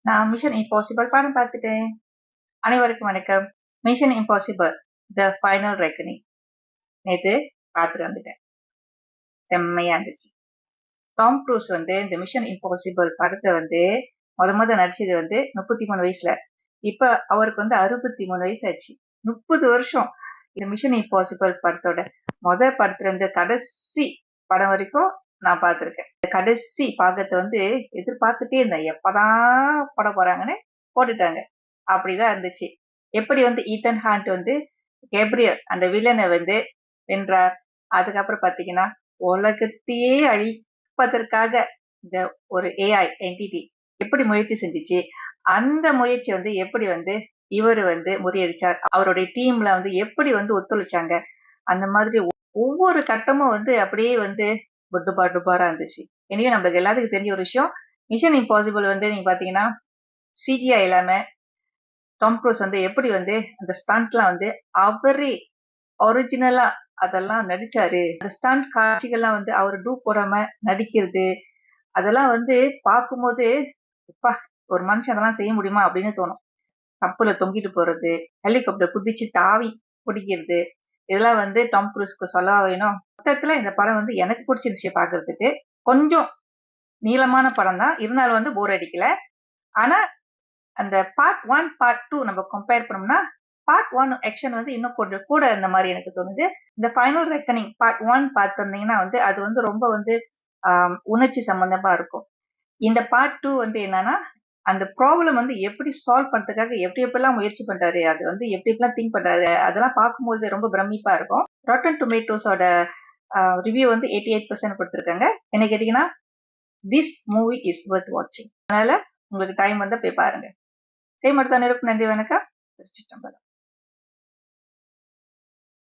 நான் mission impossible படம் பார்த்துட்டேன். அனைவருக்கும் வணக்கம். Mission impossible the final reckoning நேத்து பார்த்துட்டு வந்துட்டேன். செம்மையா இருந்துச்சு. டாம் க்ரூஸ் இந்த மிஷன் இம்பாசிபிள் படத்தை முத நடிச்சது 33 வயசுல. இப்ப அவருக்கு 63 வயசு ஆச்சு. 30 வருஷம் இந்த மிஷன் இம்பாசிபிள் படத்தோட படத்துல இருந்து கடைசி படம் வரைக்கும் நான் பார்த்திருக்கேன். கடைசி பாகத்தை எதிர்பார்த்துட்டே இருந்தேன். எப்பதான் பட போறாங்கன்னு போட்டுட்டாங்க. அப்படிதான் இருந்துச்சு. எப்படி ஈத்தன் ஹாண்ட் கேப்ரியல் அந்த வில்லனை வென்றார். அதுக்கப்புறம் பாத்தீங்கன்னா உலகத்தையே அழிப்பதற்காக இந்த ஒரு ஏஐ என்டிட்டி எப்படி முயற்சி செஞ்சுச்சு, அந்த முயற்சி எப்படி இவர் முறியடிச்சார், அவருடைய டீம்ல எப்படி ஒத்துழைச்சாங்க, அந்த மாதிரி ஒவ்வொரு கட்டமும் அப்படியே டுபாரா இருந்துச்சு. எனவே நம்மளுக்கு எல்லாத்துக்கும் தெரிஞ்ச ஒரு விஷயம், மிஷன் இம்பாசிபிள் நீங்க பாத்தீங்கன்னா சிஜிஐ இல்லாம டாம் க்ரூஸ் எப்படி அந்த ஸ்டண்ட்லாம் அவரே ஒரிஜினலா அதெல்லாம் நடிச்சாரு. அந்த ஸ்டண்ட் காட்சிகள்லாம் அவர் டூ போடாம நடிக்கிறது, அதெல்லாம் பார்க்கும்போது அப்பா, ஒரு மனுஷன் அதெல்லாம் செய்ய முடியுமா அப்படின்னு தோணும். கப்பல தொங்கிட்டு போறது, ஹெலிகாப்டர் குதிச்சு தாவி பிடிக்கிறது, இதெல்லாம் டாம் க்ரூஸ்க்கு சொல்ல வேணும். மொத்தத்துல இந்த படம் எனக்கு பிடிச்சிருந்துச்சு பாக்குறதுக்கு. கொஞ்சம் நீளமான படம் தான் இருந்தாலும் போர் அடிக்கல. ஆனா அந்த பார்ட் 1 பார்ட் 2 நம்ம கம்பேர் பண்ணோம்னா பார்ட் 1 ஆக்ஷன் இன்னும் கொஞ்சம் கூட இந்த மாதிரி எனக்கு தோணுது. இந்த ஃபைனல் ரெக்கனிங் பார்ட் 1 பார்த்திருந்தீங்கன்னா அது ரொம்ப உணர்ச்சி சம்பந்தமா இருக்கும். இந்த பார்ட் 2 என்னன்னா அந்த ப்ராப்ளம் எப்படி சால்வ் பண்றதுக்காக எப்படியெல்லாம் முயற்சி பண்றாரு, அது எப்படியெல்லாம் திங்க் பண்றாரு, அதெல்லாம் பார்க்கும்போது ரொம்ப பிரமிப்பா இருக்கும். ராட்டன் டொமேட்டோஸோட ரிவ்யூ 88% கொடுத்துருக்காங்க. என்ன கேட்டீங்கன்னா திஸ் மூவி இஸ் வர்த் வாட்சிங். அதனால உங்களுக்கு டைம் போய் பாருங்க. செய்மடுத்த நேருக்கு நன்றி, வணக்கம். திருச்சிட்டம்பலம்.